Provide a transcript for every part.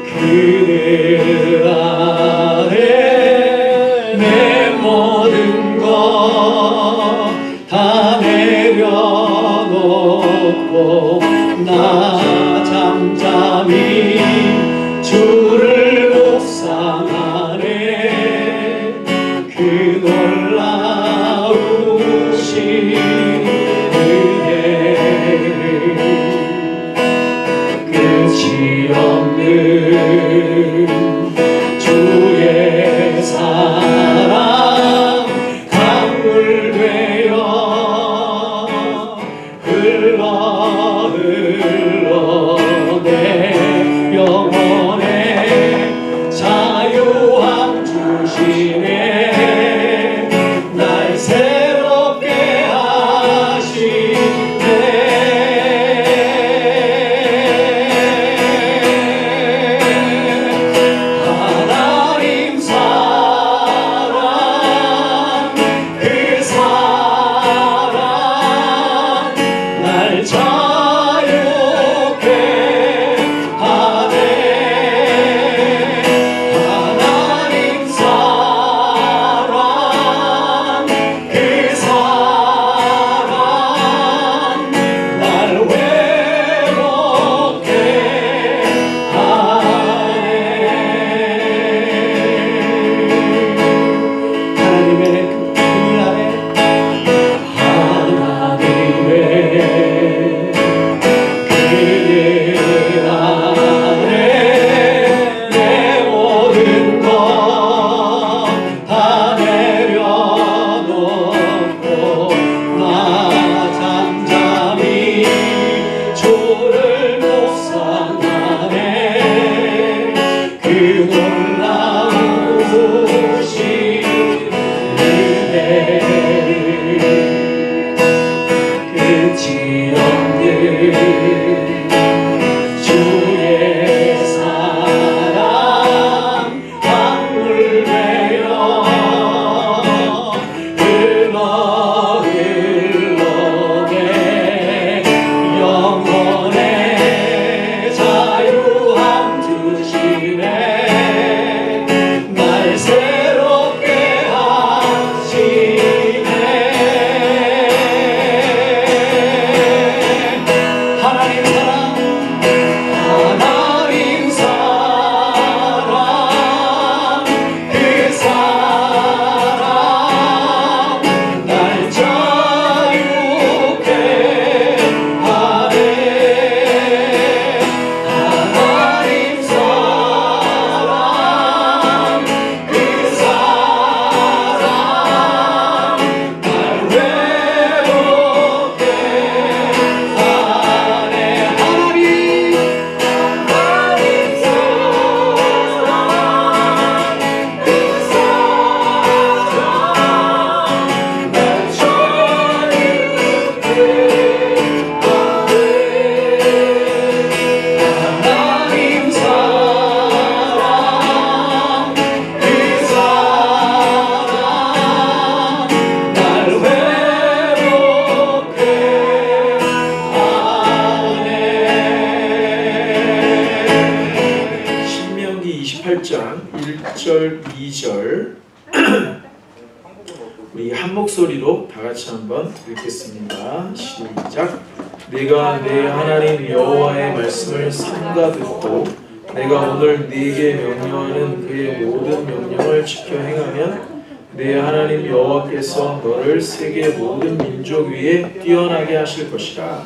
그늘 아래 내 모든 것 다 내려놓고 나 잠잠히 주를 묵상하네. 그 놀라우신 은혜를 끝이 없는 주의 사랑 강물 되어 흘러 내 영혼에 자유함 주시네. 날 새롭게 하시네. 하나님 사랑 그 사랑 날 자유케 하네. 하나님 사랑 그 사랑 날 외롭게 하네. 하나님의 그늘 아래 하나님의 그늘 아래 내 모든 것 다 내려놓고 나 잠잠히 주를 묵상하네. 그 놀라우신 은혜를 끝이 없는 주의 사랑 강물 되어 흘러 내 영혼에 자유함 주시네. 날 새롭게 하시네. 하나님 사랑 하나님 사랑 그 사랑 날 자유케 하네. 하나님 사랑 그 사랑 날 외롭게 하네. 하나님 하나님 사랑 그 사랑 날 외롭게 하네. 신명기 28장 1절 2절 우리 한 목소리로 다 같이 한번 읽겠습니다. 시작. 내가 내 하나님 여호와의 말씀을 삼가 듣고 내가 오늘 네게 명령하는 그의 모든 명령을 지켜 행하면 내 하나님 여호와께서 너를 세계 모든 민족 위에 뛰어나게 하실 것이라.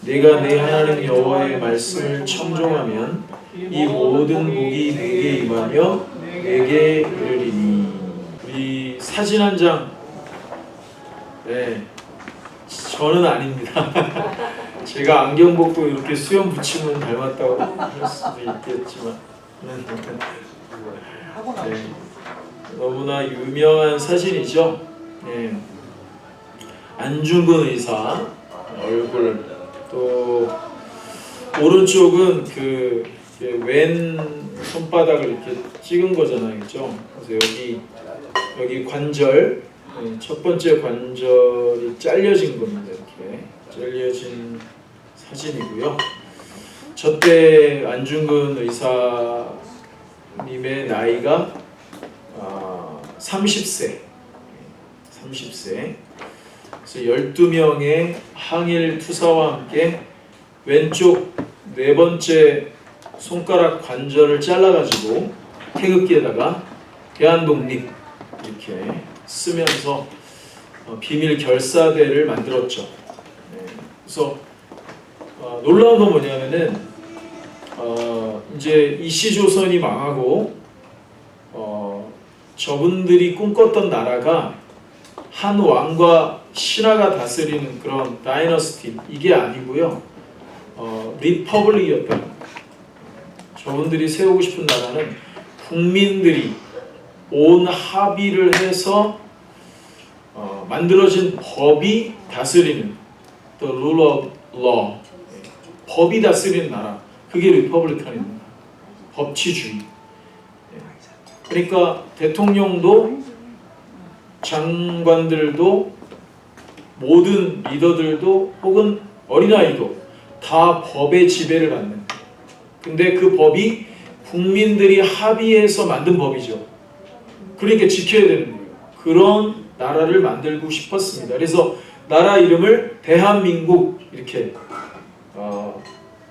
네가 내 하나님 여호와의 말씀을 청종하면 이 모든 복이 네게 임하며 네게 이르리니. 우리 사진 한 장. 네, 저는 아닙니다. 제가 안경 벗고 이렇게 수염 붙이면 닮았다고 할 수도 있겠지만 네, 너무나 유명한 사진이죠. 네, 안중근 의사 얼굴, 또 오른쪽은 그 왼 손바닥을 이렇게 찍은 거잖아요, 그죠? 그래서 여기 관절, 첫 번째 관절이 잘려진 겁니다. 이렇게 잘려진 사진이고요. 저때 안중근 의사님의 나이가 30세. 그래서 12명의 항일 투사와 함께 왼쪽 네 번째 손가락 관절을 잘라가지고 태극기에다가 대한독립 이렇게 쓰면서 비밀 결사대를 만들었죠. 그래서 놀라운 건 뭐냐면은 이제 이씨조선이 망하고 저분들이 꿈꿨던 나라가 한 왕과 신하가 다스리는 그런 다이너스티 이게 아니고요. 리퍼블릭이었다. 저분들이 세우고 싶은 나라는 국민들이 온 합의를 해서 만들어진 법이 다스리는 the rule of law 법이 다스리는 나라 그게 리퍼블리칸입니다. 법치주의. 그러니까 대통령도 장관들도 모든 리더들도 혹은 어린아이도 다 법의 지배를 받는. 근데 그 법이 국민들이 합의해서 만든 법이죠. 그러니까 지켜야 되는 거예요. 그런 나라를 만들고 싶었습니다. 그래서 나라 이름을 대한민국 이렇게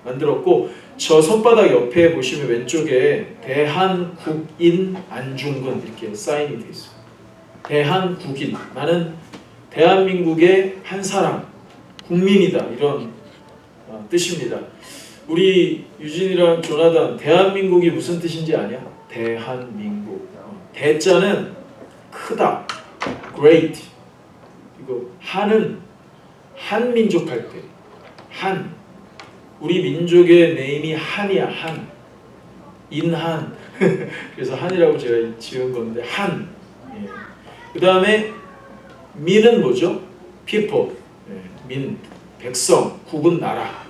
만들었고 저 손바닥 옆에 보시면 왼쪽에 대한국인 안중근 이렇게 사인이 되어 있어요. 대한국인 나는 대한민국의 한 사람 국민이다 이런 뜻입니다. 우리 유진이랑 조나단 대한민국이 무슨 뜻인지 아냐? 대한민국. 대자는 크다, great. 이거 한은 한민족 할 때 한. 우리 민족의 네임이 한이야 한. 인한. 그래서 한이라고 제가 지은 건데 한. 예. 그 다음에 민은 뭐죠? people. 예. 민, 백성, 국은 나라.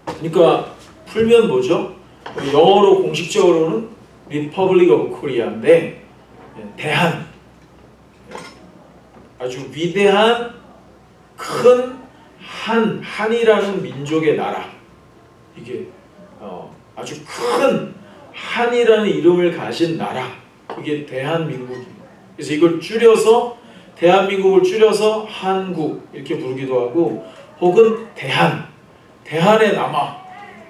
그러니까 풀면 뭐죠? 영어로 공식적으로는 Republic of Korea인데 대한 아주 위대한 큰 한이라는 민족의 나라 이게 아주 큰 한이라는 이름을 가진 나라 그게 대한민국이에요. 그래서 이걸 줄여서 대한민국을 줄여서 한국 이렇게 부르기도 하고 혹은 대한에 남아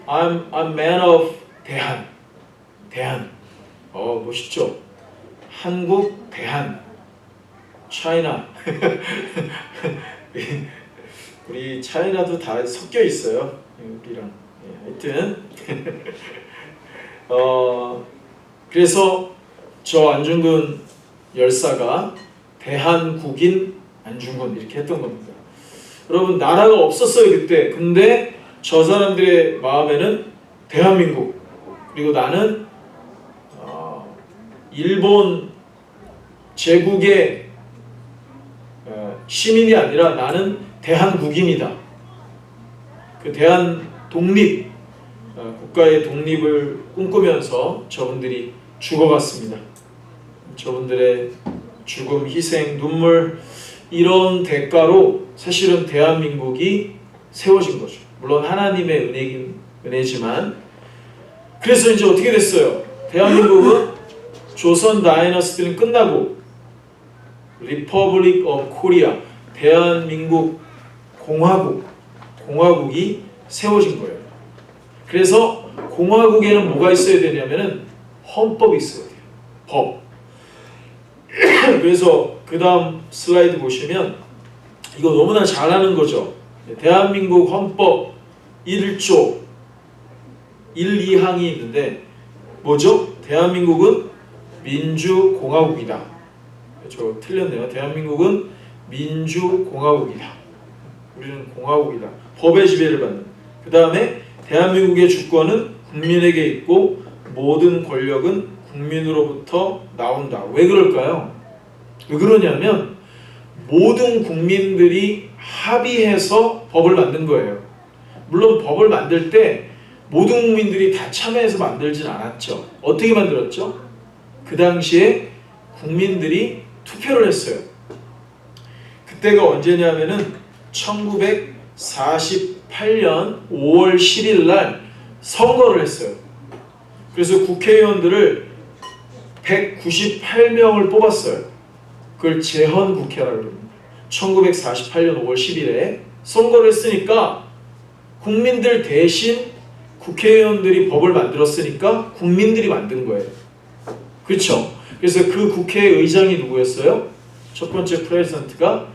I'm a man of 대한 멋있죠? 한국 대한 차이나 우리 차이나도 다 섞여 있어요 우리랑 하여튼 그래서 저 안중근 열사가 대한국인 안중근 이렇게 했던 겁니다. 여러분 나라가 없었어요 그때. 근데 저 사람들의 마음에는 대한민국 그리고 나는 일본 제국의 시민이 아니라 나는 대한국인이다. 그 대한 독립 국가의 독립을 꿈꾸면서 저분들이 죽어갔습니다. 저분들의 죽음, 희생, 눈물 이런 대가로 사실은 대한민국이 세워진 거죠. 물론 하나님의 은혜지만 그래서 이제 어떻게 됐어요? 대한민국은 조선 다이너스티는 끝나고 Republic of Korea 대한민국 공화국이 세워진 거예요. 그래서 공화국에는 뭐가 있어야 되냐면은 헌법이 있어야 돼요. 법. 그래서 그 다음 슬라이드 보시면 이거 너무나 잘하는 거죠. 대한민국 헌법 1조 1, 2항이 있는데 뭐죠? 대한민국은 민주공화국이다. 저 틀렸네요. 대한민국은 민주공화국이다. 우리는 공화국이다. 법의 지배를 받는. 그 다음에 대한민국의 주권은 국민에게 있고 모든 권력은 국민으로부터 나온다. 왜 그럴까요? 왜 그러냐면 모든 국민들이 합의해서 법을 만든 거예요. 물론 법을 만들 때 모든 국민들이 다 참여해서 만들진 않았죠. 어떻게 만들었죠? 그 당시에 국민들이 투표를 했어요. 그때가 언제냐면은 1948년 5월 10일 날 선거를 했어요. 그래서 국회의원들을 198명을 뽑았어요. 그걸 제헌국회라고 합니다. 1948년 5월 10일에 선거를 했으니까 국민들 대신 국회의원들이 법을 만들었으니까 국민들이 만든 거예요. 그렇죠? 그래서 그 국회의장이 누구였어요? 첫 번째 프레지던트가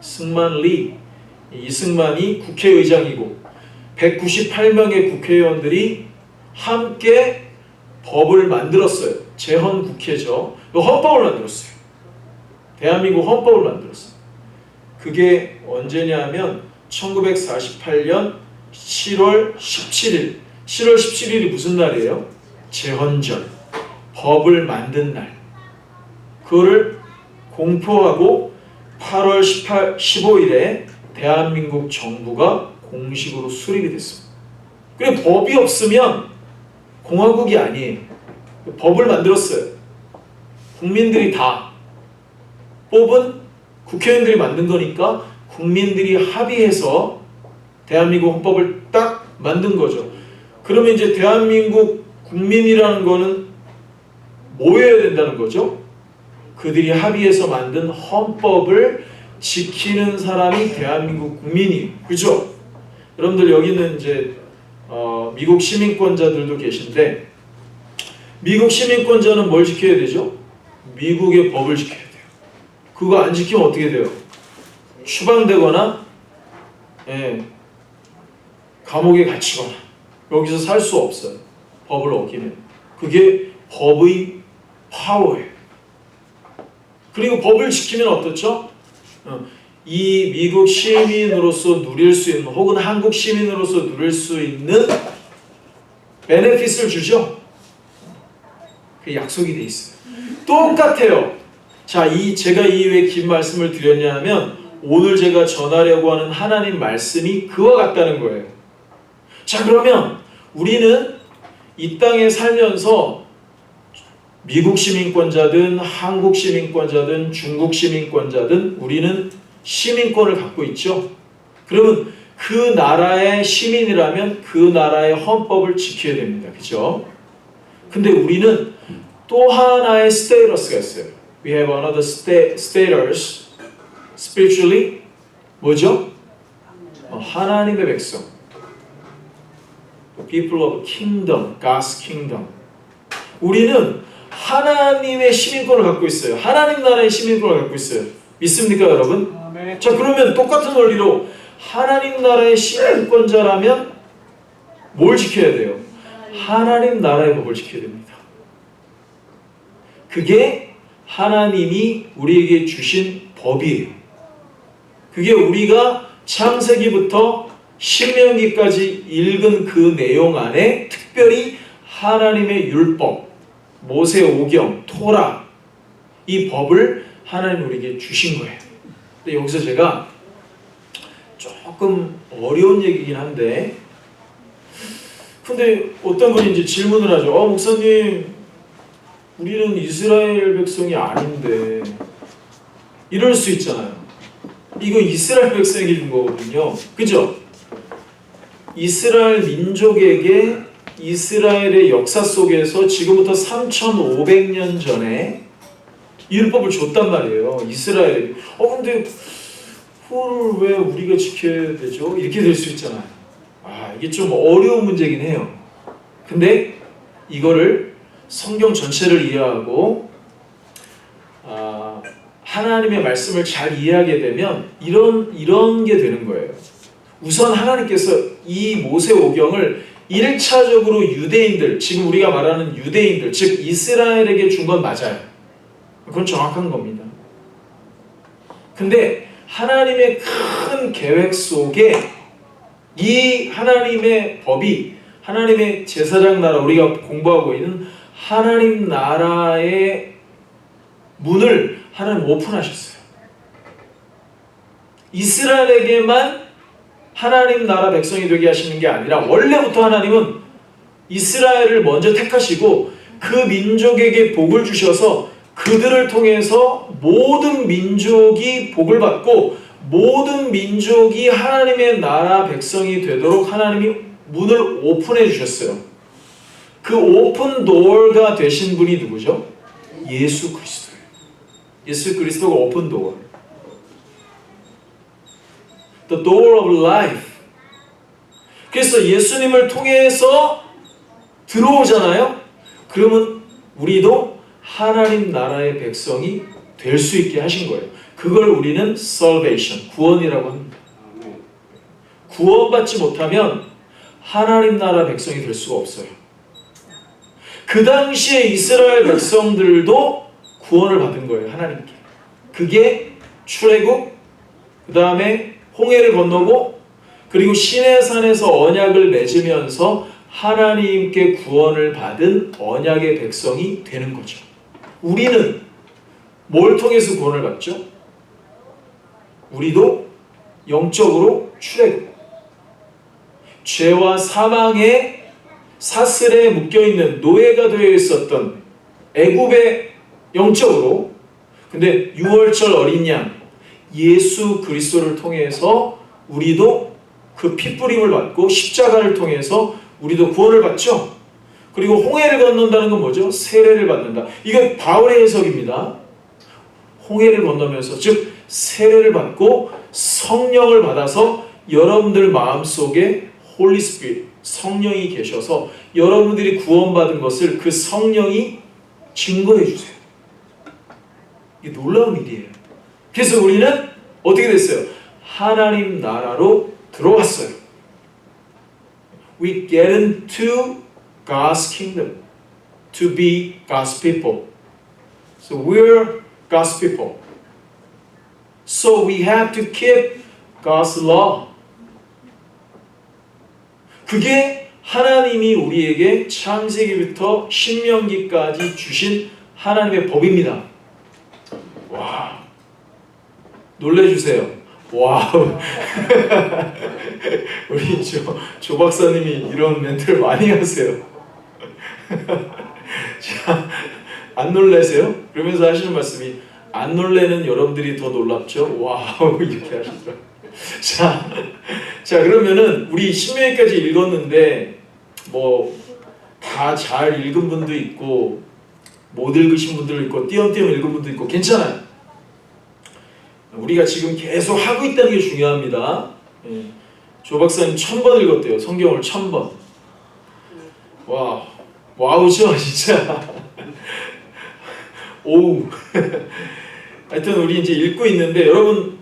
승만 리. 이승만이 국회의장이고 198명의 국회의원들이 함께 법을 만들었어요. 제헌국회죠. 헌법을 만들었어요. 대한민국 헌법을 만들었어요. 그게 언제냐면 1948년 7월 17일. 7월 17일이 무슨 날이에요? 제헌절. 법을 만든 날. 그거를 공표하고 8월 15일에 대한민국 정부가 공식으로 수립이 됐습니다. 그리고 법이 없으면 공화국이 아니에요. 법을 만들었어요. 국민들이 다 뽑은 국회의원들이 만든 거니까 국민들이 합의해서 대한민국 헌법을 딱 만든 거죠. 그러면 이제 대한민국 국민이라는 거는 뭐여야 된다는 거죠? 그들이 합의해서 만든 헌법을 지키는 사람이 대한민국 국민이에요. 그죠? 여러분들 여기는 이제 미국 시민권자들도 계신데 미국 시민권자는 뭘 지켜야 되죠? 미국의 법을 지켜야 돼요. 그거 안 지키면 어떻게 돼요? 추방되거나 감옥에 갇히거나 여기서 살 수 없어요. 법을 어기면. 그게 법의 파워예요. 그리고 법을 지키면 어떻죠? 이 미국 시민으로서 누릴 수 있는 혹은 한국 시민으로서 누릴 수 있는 베네핏을 주죠. 그 약속이 돼 있어요. 똑같아요. 자, 제가 왜 긴 말씀을 드렸냐면 오늘 제가 전하려고 하는 하나님 말씀이 그와 같다는 거예요. 자, 그러면 우리는 이 땅에 살면서 미국 시민권자든 한국 시민권자든 중국 시민권자든 우리는 시민권을 갖고 있죠. 그러면 그 나라의 시민이라면 그 나라의 헌법을 지켜야 됩니다. 그죠? 근데 우리는 또 하나의 스테이터스가 있어요. We have another status spiritually. 뭐죠? 하나님의 백성. The people of kingdom, God's kingdom. 우리는 하나님의 시민권을 갖고 있어요. 하나님 나라의 시민권을 갖고 있어요. 믿습니까, 여러분? 아멘. 자, 그러면 똑같은 원리로 하나님 나라의 시민권자라면 뭘 지켜야 돼요? 하나님 나라의 법을 지켜야 됩니다. 그게 하나님이 우리에게 주신 법이에요. 그게 우리가 창세기부터 신명기까지 읽은 그 내용 안에 특별히 하나님의 율법, 모세오경, 토라 이 법을 하나님 우리에게 주신 거예요. 근데 여기서 제가 조금 어려운 얘기긴 한데 근데 어떤 분이 이제 질문을 하죠. 목사님 우리는 이스라엘 백성이 아닌데 이럴 수 있잖아요. 이거 이스라엘 백성에게 준 거거든요. 그죠? 이스라엘 민족에게 이스라엘의 역사 속에서 지금부터 3,500년 전에 율법을 줬단 말이에요. 이스라엘에게. 근데 그걸 왜 우리가 지켜야 되죠? 이렇게 될 수 있잖아요. 이게 좀 어려운 문제긴 해요. 근데 이거를 성경 전체를 이해하고 하나님의 말씀을 잘 이해하게 되면 이런 게 되는 거예요. 우선 하나님께서 이 모세오경을 1차적으로 유대인들, 지금 우리가 말하는 유대인들, 즉 이스라엘에게 준 건 맞아요. 그건 정확한 겁니다. 근데 하나님의 큰 계획 속에 이 하나님의 법이 하나님의 제사장 나라, 우리가 공부하고 있는 하나님 나라의 문을 하나님 오픈하셨어요. 이스라엘에게만 하나님 나라 백성이 되게 하시는 게 아니라 원래부터 하나님은 이스라엘을 먼저 택하시고 그 민족에게 복을 주셔서 그들을 통해서 모든 민족이 복을 받고 모든 민족이 하나님의 나라 백성이 되도록 하나님이 문을 오픈해 주셨어요. 그 오픈 도어가 되신 분이 누구죠? 예수 그리스도예요. 예수 그리스도가 오픈 도어. The door of life. 그래서 예수님을 통해서 들어오잖아요. 그러면 우리도 하나님 나라의 백성이 될 수 있게 하신 거예요. 그걸 우리는 salvation, 구원이라고 합니다. 구원받지 못하면 하나님 나라 백성이 될 수가 없어요. 그 당시에 이스라엘 백성들도 구원을 받은 거예요. 하나님께. 그게 출애굽, 그 다음에 홍해를 건너고, 그리고 시내산에서 언약을 맺으면서 하나님께 구원을 받은 언약의 백성이 되는 거죠. 우리는 뭘 통해서 구원을 받죠? 우리도 영적으로 출애굽. 죄와 사망의 사슬에 묶여있는 노예가 되어 있었던 애굽의 영적으로, 근데 6월절 어린 양 예수 그리스도를 통해서 우리도 그 핏부림을 받고 십자가를 통해서 우리도 구원을 받죠. 그리고 홍해를 건넌다는 건 뭐죠? 세례를 받는다. 이건 바울의 해석입니다. 홍해를 건너면서, 즉 세례를 받고 성령을 받아서 여러분들 마음속에 홀리 스피릿, 성령이 계셔서 여러분들이 구원받은 것을 그 성령이 증거해 주세요. 이게 놀라운 일이에요. 그래서 우리는 어떻게 됐어요? 하나님 나라로 들어왔어요. We get into God's kingdom to be God's people. So we're God's people. So we have to keep God's law. 그게 하나님이 우리에게 창세기부터 신명기까지 주신 하나님의 법입니다. 와, 놀래주세요. 와우. 우리 조 박사님이 이런 멘트를 많이 하세요. 자, 안 놀라세요? 그러면서 하시는 말씀이, 안 놀래는 여러분들이 더 놀랍죠? 와우, 이렇게 하시더라고요. 자, 그러면은 우리 신명기까지 읽었는데 뭐 다 잘 읽은 분도 있고 못 읽으신 분도 있고 띄엄띄엄 읽은 분도 있고 괜찮아요. 우리가 지금 계속 하고 있다는 게 중요합니다. 예. 조 박사님 1000번 읽었대요. 성경을 1000번. 와, 와우죠 진짜. 오우. 하여튼 우리 이제 읽고 있는데, 여러분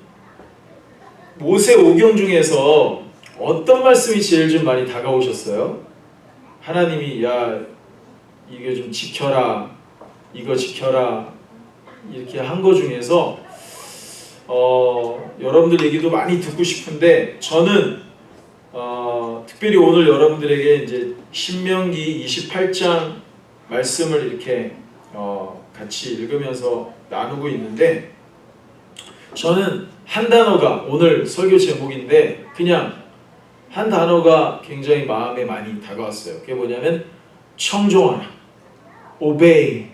모세 오경 중에서 어떤 말씀이 제일 좀 많이 다가오셨어요? 하나님이 야 이거 좀 지켜라, 이거 지켜라 이렇게 한 거 중에서 여러분들 얘기도 많이 듣고 싶은데, 저는 특별히 오늘 여러분들에게 이제 신명기 28장 말씀을 이렇게 같이 읽으면서 나누고 있는데, 저는 한 단어가 오늘 설교 제목인데 그냥 한 단어가 굉장히 마음에 많이 다가왔어요. 그게 뭐냐면 청종하라. obey.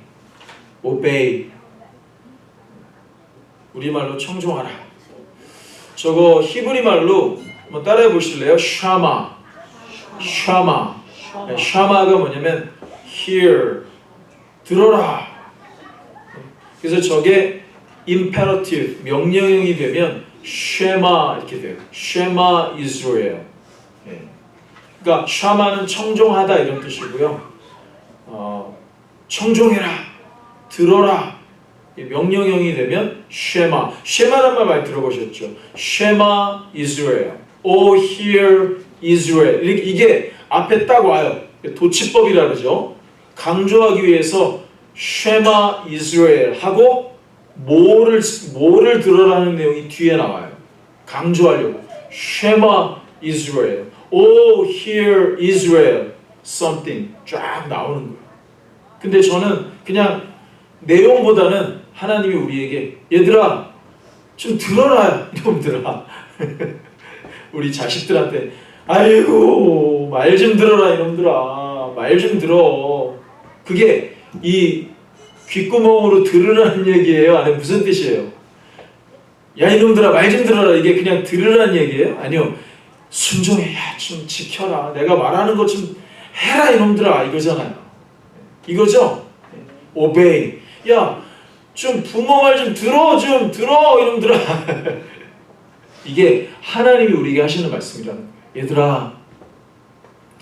우리말로 청종하라. 저거 히브리 말로 한번 따라해 보실래요? 샤마. 샤마가 뭐냐면 hear, 들어라. 그래서 저게 imperative, 명령형이 되면 쉐마 이렇게 돼요. 쉐마 이스라엘. 그러니까 샤마는 청종하다 이런 뜻이고요. 청종해라, 들어라. 명령형이 되면 쉐마. 쉐마란 말 많이 들어보셨죠? 쉐마 이스라엘. O hear Israel. 이게 앞에 딱 와요. 도치법이라 그러죠. 강조하기 위해서 쉐마 이스라엘 하고 뭐를 들어라는 내용이 뒤에 나와요. 강조하려고. 쉐마 이스라엘. O hear Israel. something 쫙 나오는 거예요. 근데 저는 그냥 내용보다는 하나님이 우리에게 얘들아 좀 들어라 이놈들아. 우리 자식들한테 아이고 말 좀 들어라 이놈들아, 말 좀 들어. 그게 이 귓구멍으로 들으라는 얘기예요? 아니면 무슨 뜻이에요? 야 이놈들아 말 좀 들어라, 이게 그냥 들으라는 얘기예요? 아니요, 순종해. 야, 좀 지켜라. 내가 말하는 거 좀 해라 이놈들아 이거잖아요. 이거죠? obey. 야, 좀 부모 말 좀 들어 이놈들아. 이게 하나님이 우리에게 하시는 말씀이라는 거예요. 얘들아,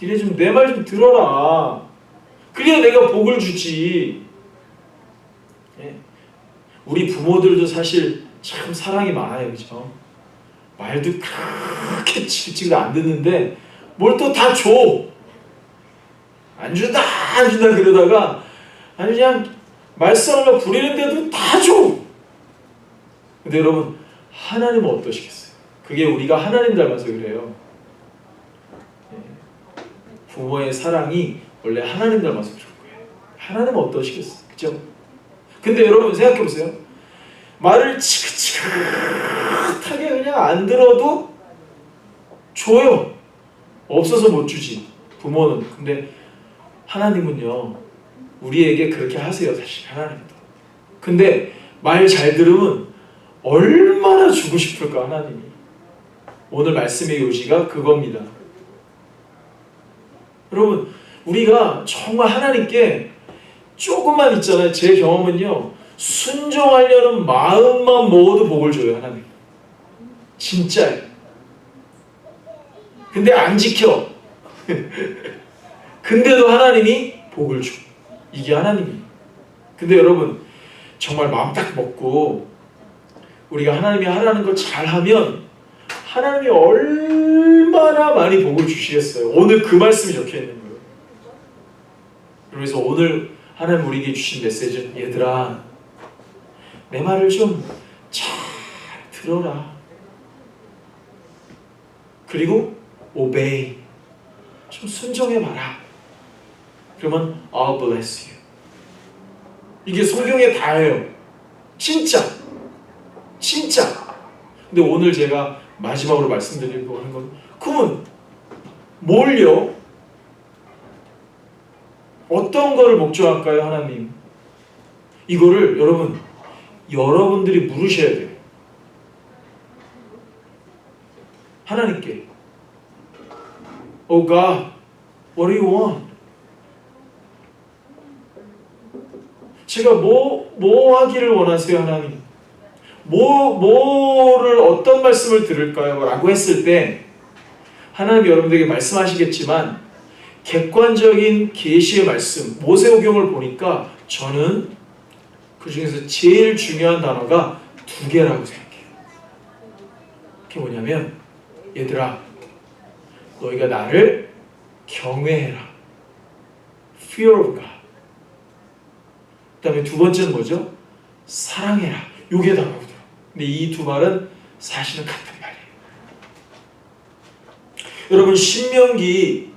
니네 좀 내 말 좀 들어라. 그래야 내가 복을 주지. 우리 부모들도 사실 참 사랑이 많아요, 그죠? 말도 그렇게 지글지글 안 듣는데 뭘 또 다 줘. 안 준다 그러다가 아니 그냥 말썽을 부리는데도 다 줘. 근데 여러분, 하나님은 어떠시겠어요? 그게 우리가 하나님 닮아서 그래요. 부모의 사랑이 원래 하나님 닮아서 그런 거예요. 하나님은 어떠시겠어요? 그죠? 근데 여러분 생각해보세요. 말을 지긋지긋하게 그냥 안 들어도 줘요. 없어서 못 주지, 부모는. 근데 하나님은요, 우리에게 그렇게 하세요. 사실 하나님도. 근데 말 잘 들으면 얼마나 주고 싶을까, 하나님이. 오늘 말씀의 요지가 그겁니다. 여러분, 우리가 정말 하나님께 조금만 있잖아요. 제 경험은요, 순종하려는 마음만 먹어도 복을 줘요, 하나님. 진짜예요. 근데 안 지켜. 근데도 하나님이 복을 줘. 이게 하나님이에요. 근데 여러분, 정말 마음 딱 먹고 우리가 하나님이 하라는 걸 잘하면 하나님이 얼마나 많이 복을 주시겠어요. 오늘 그 말씀이 적혀 있는 거예요. 그래서 오늘 하나님 우리에게 주신 메시지는, 얘들아, 내 말을 좀 잘 들어라. 그리고 obey. 좀 순종해봐라. 그러면 I'll bless you. 이게 성경에 다예요. 진짜. 근데 오늘 제가 마지막으로 말씀드리려고 하는 건, 그러면 뭘요? 어떤 거를 목적할까요, 하나님? 이거를 여러분들이 물으셔야 돼요. 하나님께. Oh God, what do you want? 제가 뭐 하기를 원하세요, 하나님? 뭐를 어떤 말씀을 들을까요? 라고 했을 때 하나님 여러분들에게 말씀하시겠지만, 객관적인 계시의 말씀, 모세오경을 보니까 저는 그 중에서 제일 중요한 단어가 2개라고 생각해요. 그게 뭐냐면, 얘들아, 너희가 나를 경외해라. Fear of God. 그 다음에 2번째는 뭐죠? 사랑해라. 요게 다르거든요. 근데 이 2 말은 사실은 같은 말이에요. 여러분, 신명기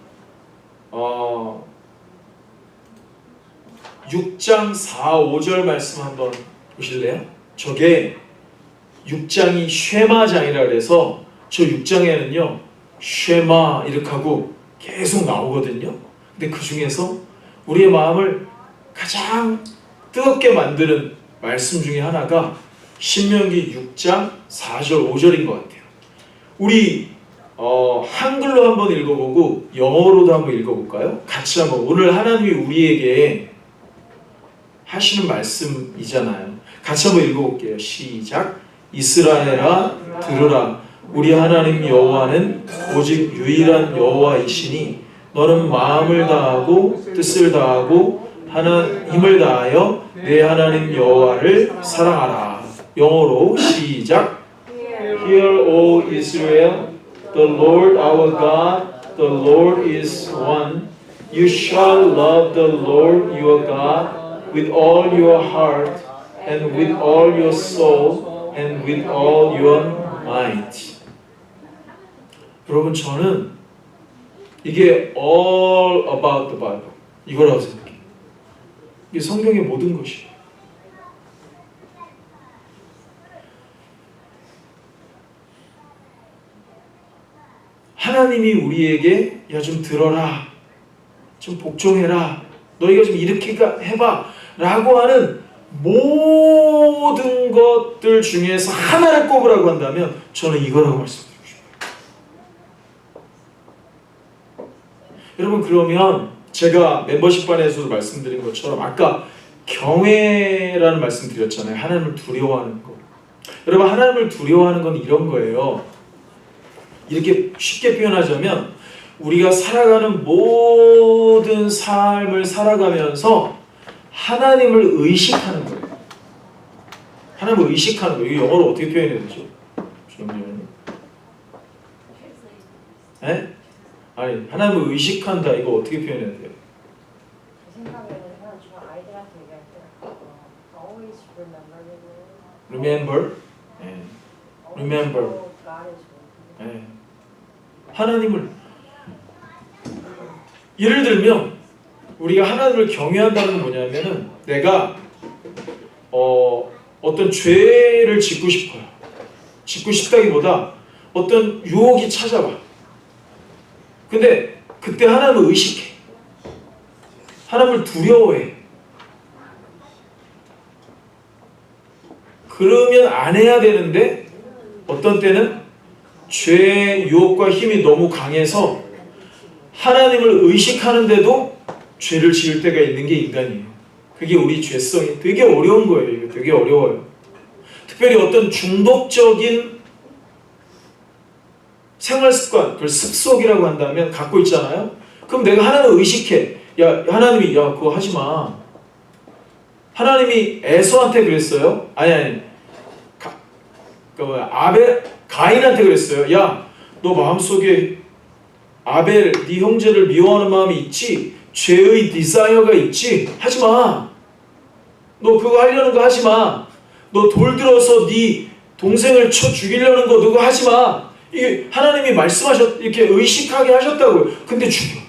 6장 4, 5절 말씀 한번 보실래요? 저게 6장이 쉐마장이라 그래서 저 6장에는요 쉐마 이렇게 하고 계속 나오거든요. 근데 그 중에서 우리의 마음을 가장 뜨겁게 만드는 말씀 중에 하나가 신명기 6장 4절 5절인 것 같아요. 우리 한글로 한번 읽어보고 영어로도 한번 읽어볼까요? 같이 한번. 오늘 하나님이 우리에게 하시는 말씀이잖아요. 같이 한번 읽어볼게요. 시작. 이스라엘아 들으라. 우리 하나님 여호와는 오직 유일한 여호와이시니 너는 마음을 다하고 뜻을 다하고 힘을 다하여 내 하나님 여호와를 사랑하라. 영어로 시작. Hear, O Israel, the Lord our God, the Lord is one. You shall love the Lord your God with all your heart and with all your soul and with all your might. 여러분, 저는 이게 all about the Bible 이거라고 생각해요. 이게 성경의 모든 것이에요. 하나님이 우리에게 야 좀 들어라, 좀 복종해라, 너희가 좀 이렇게 해봐 라고 하는 모든 것들 중에서 하나를 꼽으라고 한다면 저는 이거라고 말씀드리고 싶어요. 여러분 그러면 제가 멤버십반에서도 말씀드린 것처럼 아까 경외라는 말씀 드렸잖아요. 하나님을 두려워하는 거. 여러분 하나님을 두려워하는 건 이런 거예요. 이렇게 쉽게 표현하자면 우리가 살아가는 모든 삶을 살아가면서 하나님을 의식하는 거예요. 하나님을 의식하는 거예요. 이거 영어로 어떻게 표현해야 되죠? 주영님. 네? 아니 하나님을 의식한다 이거 어떻게 표현해야 돼요? 제 생각에는 저 아이들한테 얘기할 때 always remember. 네. remember. God is with you. 네. 하나님을 예를 들면 우리가 하나님을 경외한다는 건 뭐냐면은 내가 어떤 죄를 짓고 싶어요. 짓고 싶다기보다 어떤 유혹이 찾아와. 근데 그때 하나님을 의식해. 하나님을 두려워해. 그러면 안 해야 되는데 어떤 때는 죄의 유혹과 힘이 너무 강해서 하나님을 의식하는데도 죄를 지을 때가 있는 게 인간이에요. 그게 우리 죄성이 되게 어려운 거예요. 이게 되게 어려워요. 특별히 어떤 중독적인 생활습관, 그걸 습속이라고 한다면 갖고 있잖아요. 그럼 내가 하나님을 의식해. 야 하나님이 야 그거 하지 마. 하나님이 에서한테 그랬어요. 아니 가인한테 그랬어요. 야 너 마음속에 아벨 네 형제를 미워하는 마음이 있지. 죄의 디자이어가 있지. 하지 마. 너 그거 하려는 거 하지 마. 너 돌 들어서 네 동생을 쳐 죽이려는 거 그거 하지 마. 이게 하나님이 말씀하셨 이렇게 의식하게 하셨다고요. 근데 죽여.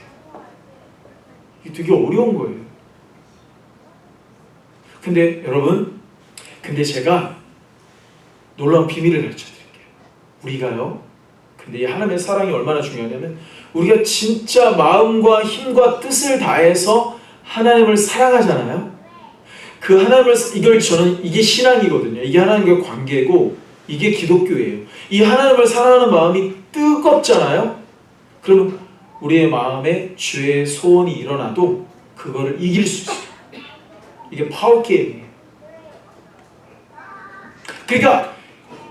이게 되게 어려운 거예요. 근데 여러분, 근데 제가 놀라운 비밀을 가르쳐 드릴게요. 우리가요. 근데 이 하나님의 사랑이 얼마나 중요하냐면 우리가 진짜 마음과 힘과 뜻을 다해서 하나님을 사랑하잖아요. 그 하나님을 저는 이게 신앙이거든요. 이게 하나님과 관계고 이게 기독교예요. 이 하나님을 사랑하는 마음이 뜨겁잖아요. 그러면 우리의 마음에 죄의 소원이 일어나도 그거를 이길 수 있어요. 이게 파워 게임이에요. 그러니까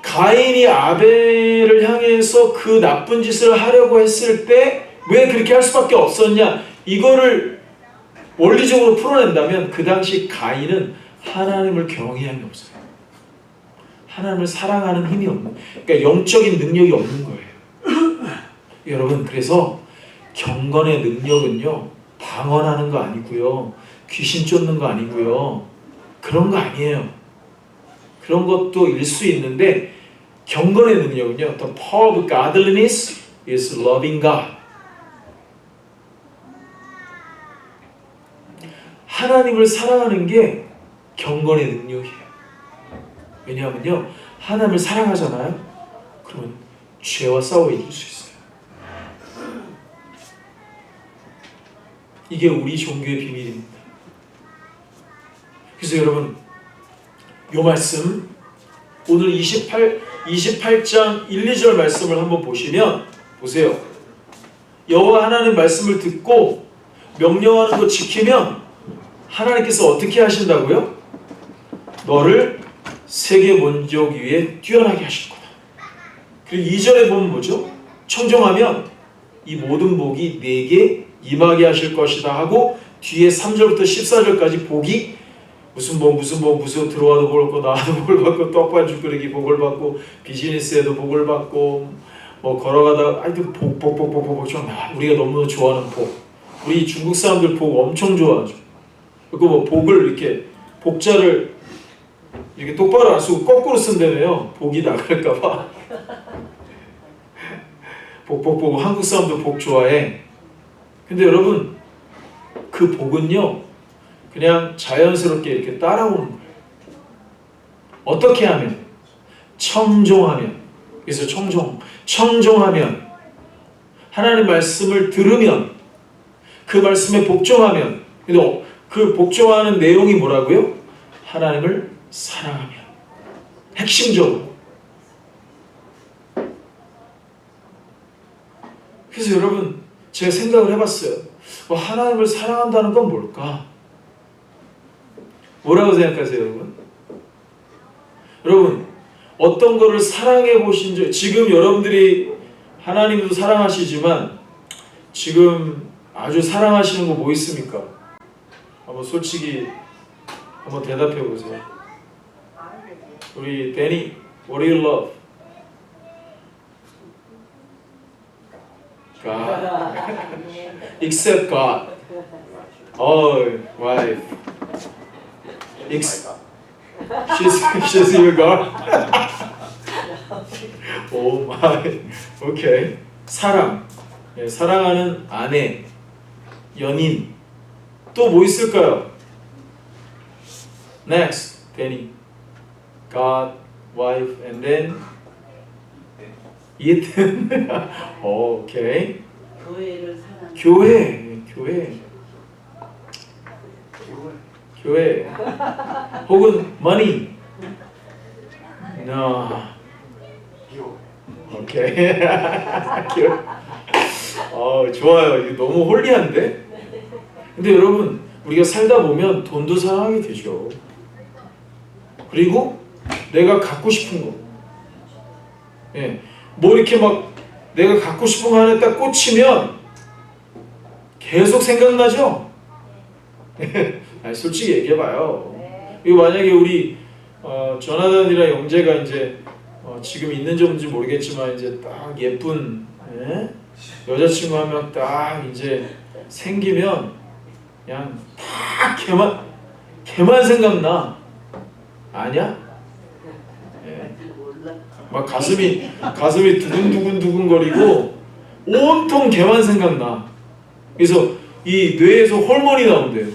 가인이 아벨을 향해서 그 나쁜 짓을 하려고 했을 때 왜 그렇게 할 수밖에 없었냐? 이거를 원리적으로 풀어낸다면 그 당시 가인은 하나님을 경외함이 없어요. 하나님을 사랑하는 힘이 없는, 그러니까 영적인 능력이 없는 거예요. 여러분, 그래서 경건의 능력은요, 방언하는 거 아니고요, 귀신 쫓는 거 아니고요, 그런 거 아니에요. 그런 것도 일 수 있는데 경건의 능력은요, the power of godliness is loving God. 하나님을 사랑하는 게 경건의 능력이에요. 왜냐하면요, 하나님을 사랑하잖아요. 그러면 죄와 싸워 이길 수 있어요. 이게 우리 종교의 비밀입니다. 그래서 여러분, 이 말씀 오늘 28장 1, 2절 말씀을 한번 보시면 보세요. 여호와 하나님 말씀을 듣고 명령하는 거 지키면 하나님께서 어떻게 하신다고요? 너를 세계 민족 위에 뛰어나게 하실 거다. 그리고 2절에 보면 뭐죠? 청정하면 이 모든 복이 네게 임하게 하실 것이다 하고 뒤에 3절부터 14절까지 복이 무슨 들어와도 복을 받고 나와도 복을 받고 떡반죽 끓이기 복을 받고 비즈니스에도 복을 받고 뭐 걸어가다가 하여튼 복 우리가 너무 좋아하는 복. 우리 중국 사람들 복 엄청 좋아하죠. 그리고 뭐 복을 이렇게 복자를 이렇게 똑바로 안 쓰고 거꾸로 쓴다며요. 복이 나갈까봐. 복 한국 사람도 복 좋아해. 근데 여러분 그 복은요 그냥 자연스럽게 이렇게 따라오는 거예요. 어떻게 하면? 청종하면. 그래서 청종하면 하나님 말씀을 들으면 그 말씀에 복종하면. 근데 그 복종하는 내용이 뭐라고요? 하나님을 사랑하면. 핵심적으로. 그래서 여러분 제가 생각을 해봤어요. 하나님을 사랑한다는 건 뭘까? 뭐라고 생각하세요, 여러분? 여러분, 어떤 거를 사랑해 보신 적, 지금 여러분들이 하나님도 사랑하시지만 지금 아주 사랑하시는 거 뭐 있습니까? 한번 솔직히 한번 대답해 보세요. 우리 데니, what do you love? God. Except God. Oh, wife. She's your God. Oh my. Okay. 사랑. 예, 사랑하는 아내, 연인. 또 뭐 있을까요? Next, Danny. God, wife, and then it. Okay. 교회를 사랑. 교회. 혹은 money. No. 오케이. 좋아요. 이거 너무 홀리한데? 근데 여러분, 우리가 살다 보면 돈도 사랑하게 되죠. 그리고 내가 갖고 싶은 거. 예. 뭐 이렇게 막 내가 갖고 싶은 거 하나 딱 꽂히면 계속 생각나죠? 아니, 솔직히 얘기해봐요. 이거 만약에 우리 조나단이랑 영재가 이제 지금 있는지 없는지 모르겠지만 이제 딱 예쁜 여자친구 한 명 딱 이제 생기면 그냥 딱 걔만 생각나. 아니야? 막 가슴이 두근두근 거리고 온통 걔만 생각나. 그래서 이 뇌에서 호르몬이 나온대요.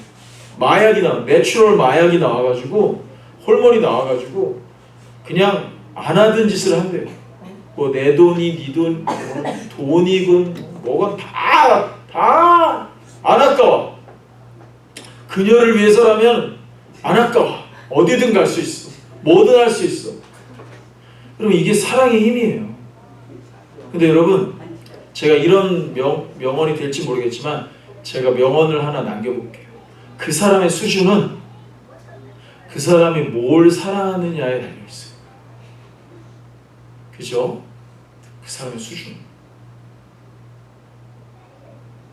마약이 내추럴 마약이 나와가지고 호르몬이 나와가지고 그냥 안 하던 짓을 한대요. 뭐 내 돈이 네 돈, 돈이군 뭐건 다 안 아까워. 그녀를 위해서라면 안 아까워. 어디든 갈 수 있어. 뭐든 할 수 있어. 그럼 이게 사랑의 힘이에요. 근데 여러분, 제가 이런 명언이 될지 모르겠지만 제가 명언을 하나 남겨볼게요. 그 사람의 수준은 그 사람이 뭘 사랑하느냐에 달려있어요. 그죠? 그 사람의 수준.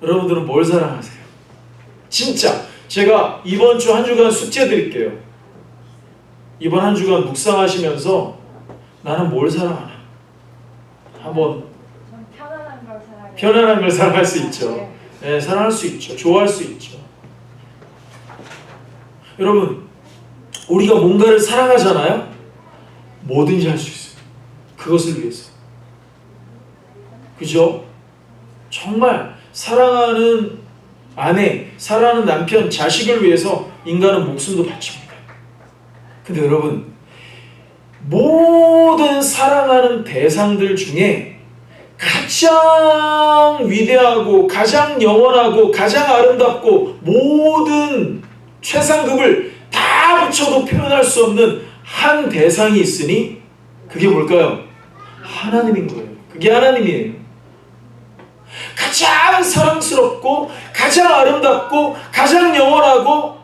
여러분들은 뭘 사랑하세요? 진짜 제가 이번 주 한 주간 숙제 드릴게요. 이번 한 주간 묵상하시면서 나는 뭘 사랑하나? 한번 편안한 걸 사랑할 수 있죠. 네, 사랑할 수 있죠. 좋아할 수 있죠. 여러분, 우리가 뭔가를 사랑하잖아요. 뭐든지 할 수 있어요. 그것을 위해서. 그죠? 정말 사랑하는 아내, 사랑하는 남편, 자식을 위해서 인간은 목숨도 바칩니다. 근데 여러분, 모든 사랑하는 대상들 중에 가장 위대하고 가장 영원하고 가장 아름답고 모든 최상급을 다 붙여도 표현할 수 없는 한 대상이 있으니 그게 뭘까요? 하나님인 거예요. 그게 하나님이에요. 가장 사랑스럽고 가장 아름답고 가장 영원하고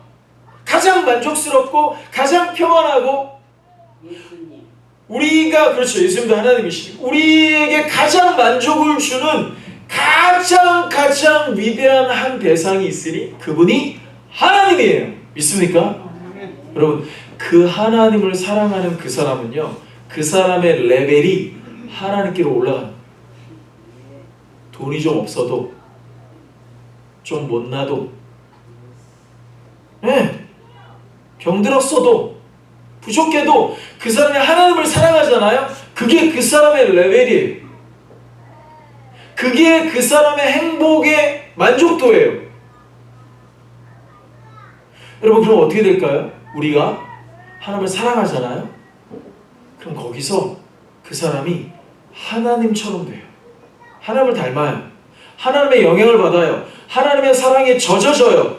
가장 만족스럽고 가장 평안하고 예수님. 우리가 그렇죠. 예수님도 하나님이시고 우리에게 가장 만족을 주는 가장 위대한 한 대상이 있으니 그분이 하나님이에요. 믿습니까? 여러분, 그 하나님을 사랑하는 그 사람은요, 그 사람의 레벨이 하나님께로 올라갑니다. 돈이 좀 없어도, 좀 못나도, 병들었어도, 부족해도 그 사람이 하나님을 사랑하잖아요. 그게 그 사람의 레벨이에요. 그게 그 사람의 행복의 만족도예요. 여러분, 그럼 어떻게 될까요? 우리가 하나님을 사랑하잖아요. 그럼 거기서 그 사람이 하나님처럼 돼요. 하나님을 닮아요. 하나님의 영향을 받아요. 하나님의 사랑에 젖어져요.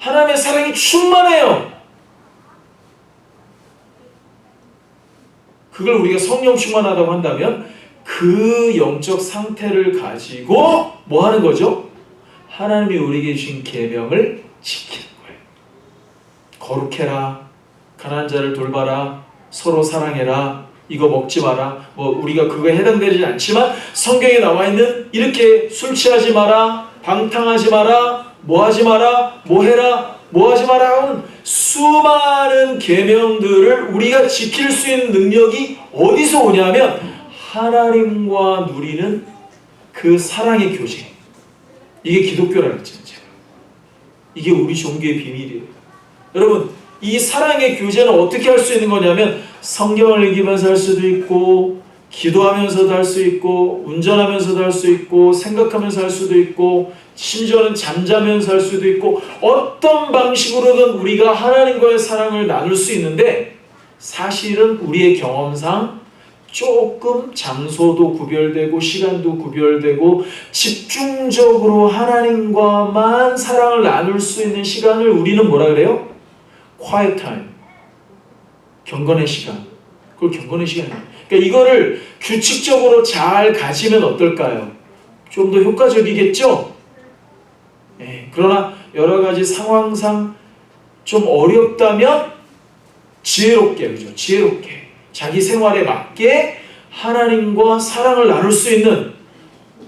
하나님의 사랑이 충만해요. 그걸 우리가 성령 충만하다고 한다면 그 영적 상태를 가지고 뭐 하는 거죠? 하나님이 우리에게 주신 계명을 지키는 거예요. 거룩해라, 가난한 자를 돌봐라, 서로 사랑해라, 이거 먹지 마라. 뭐 우리가 그거에 해당되지 않지만 성경에 나와 있는 이렇게 술 취하지 마라, 방탕하지 마라, 뭐 하지 마라, 뭐 해라, 뭐 하지 마라 하는 수많은 계명들을 우리가 지킬 수 있는 능력이 어디서 오냐면 하나님과 누리는 그 사랑의 교제. 이게 기독교라는 거죠. 이게 우리 종교의 비밀이에요. 여러분, 이 사랑의 교제는 어떻게 할 수 있는 거냐면 성경을 읽으면서 할 수도 있고, 기도하면서도 할 수 있고, 운전하면서도 할 수 있고, 생각하면서 할 수도 있고, 심지어는 잠자면서 할 수도 있고, 어떤 방식으로든 우리가 하나님과의 사랑을 나눌 수 있는데, 사실은 우리의 경험상 조금 장소도 구별되고 시간도 구별되고 집중적으로 하나님과만 사랑을 나눌 수 있는 시간을 우리는 뭐라 그래요? quiet time, 경건의 시간. 그걸 경건의 시간이에요. 그러니까 이거를 규칙적으로 잘 가지면 어떨까요? 좀 더 효과적이겠죠? 네, 그러나 여러 가지 상황상 좀 어렵다면 지혜롭게, 그죠? 지혜롭게 자기 생활에 맞게 하나님과 사랑을 나눌 수 있는,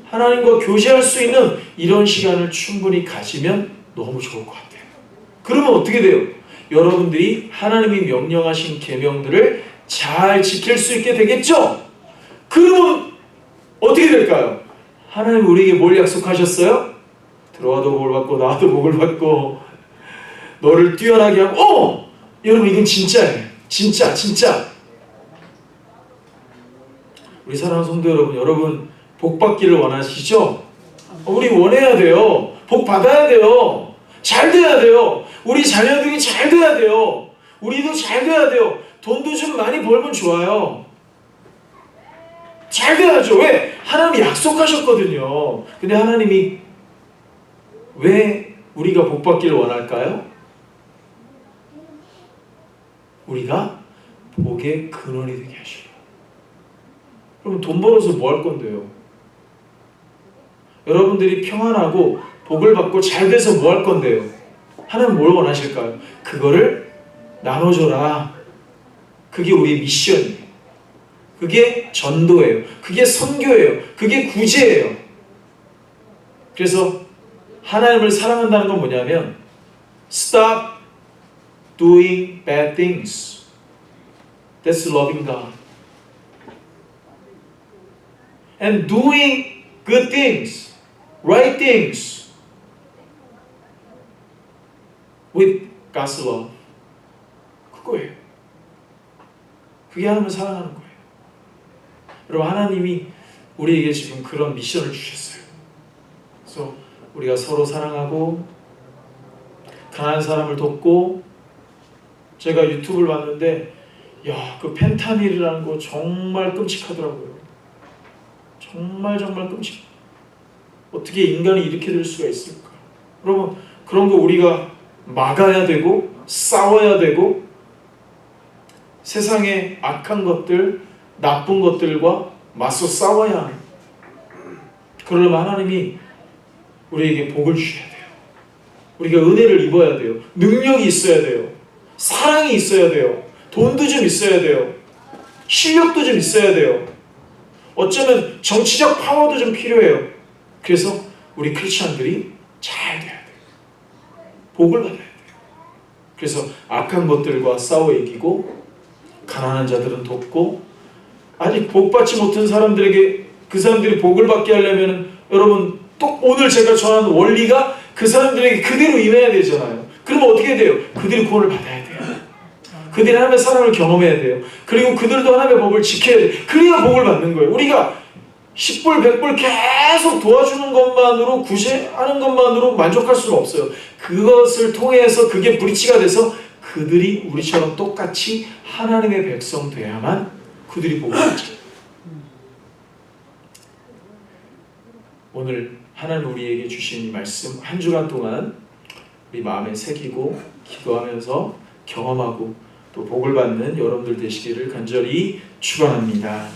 하나님과 교제할 수 있는 이런 시간을 충분히 가지면 너무 좋을 것 같아요. 그러면 어떻게 돼요? 여러분들이 하나님이 명령하신 계명들을 잘 지킬 수 있게 되겠죠? 그러면 어떻게 될까요? 하나님 우리에게 뭘 약속하셨어요? 들어와도 복을 받고 나와도 복을 받고 너를 뛰어나게 하고, 여러분 이건 진짜예요. 진짜. 우리 사랑하는 성도 여러분 복 받기를 원하시죠? 우리 원해야 돼요. 복 받아야 돼요. 잘 돼야 돼요. 우리 자녀들이 잘 돼야 돼요. 우리도 잘 돼야 돼요. 돈도 좀 많이 벌면 좋아요. 잘 돼야죠. 왜? 하나님이 약속하셨거든요. 근데 하나님이 왜 우리가 복 받기를 원할까요? 우리가 복의 근원이 되게 하시려고. 그럼 돈 벌어서 뭐 할 건데요? 여러분들이 평안하고 복을 받고 잘 돼서 뭐 할 건데요? 하나님 뭘 원하실까요? 그거를 나눠줘라. 그게 우리의 미션이에요. 그게 전도예요. 그게 선교예요. 그게 구제예요. 그래서 하나님을 사랑한다는 건 뭐냐면 Stop doing bad things. That's loving God. And doing good things, right things with God's love. 그거예요. 그게 하나님을 사랑하는 거예요. 여러분, 하나님이 우리에게 지금 그런 미션을 주셨어요. 그래서 우리가 서로 사랑하고 가난한 사람을 돕고, 제가 유튜브를 봤는데 그 펜타닐이라는 거 정말 끔찍하더라고요. 정말 끔찍해요. 어떻게 인간이 이렇게 될 수가 있을까? 여러분, 그런 거 우리가 막아야 되고 싸워야 되고 세상의 악한 것들, 나쁜 것들과 맞서 싸워야 하는, 그러려면 하나님이 우리에게 복을 주셔야 돼요. 우리가 은혜를 입어야 돼요. 능력이 있어야 돼요. 사랑이 있어야 돼요. 돈도 좀 있어야 돼요. 실력도 좀 있어야 돼요. 어쩌면 정치적 파워도 좀 필요해요. 그래서 우리 크리스찬들이 잘 돼야 돼요. 복을 받아야 돼요. 그래서 악한 것들과 싸워 이기고 가난한 자들은 돕고, 아직 복 받지 못한 사람들에게 그 사람들이 복을 받게 하려면 여러분 또 오늘 제가 전하는 원리가 그 사람들에게 그대로 임해야 되잖아요. 그러면 어떻게 돼요? 그들이 구원을 받아야 돼요. 그들이 하나님의 사랑을 경험해야 돼요. 그리고 그들도 하나님의 법을 지켜야 돼요. 그래야 복을 받는 거예요. 우리가 10불, 100불 계속 도와주는 것만으로, 구제하는 것만으로 만족할 수는 없어요. 그것을 통해서 그게 브릿지가 돼서 그들이 우리처럼 똑같이 하나님의 백성 돼야만 그들이 복을 받죠. 오늘 하나님 우리에게 주신 이 말씀 한 주간 동안 우리 마음에 새기고 기도하면서 경험하고 또 복을 받는 여러분들 되시기를 간절히 축원합니다.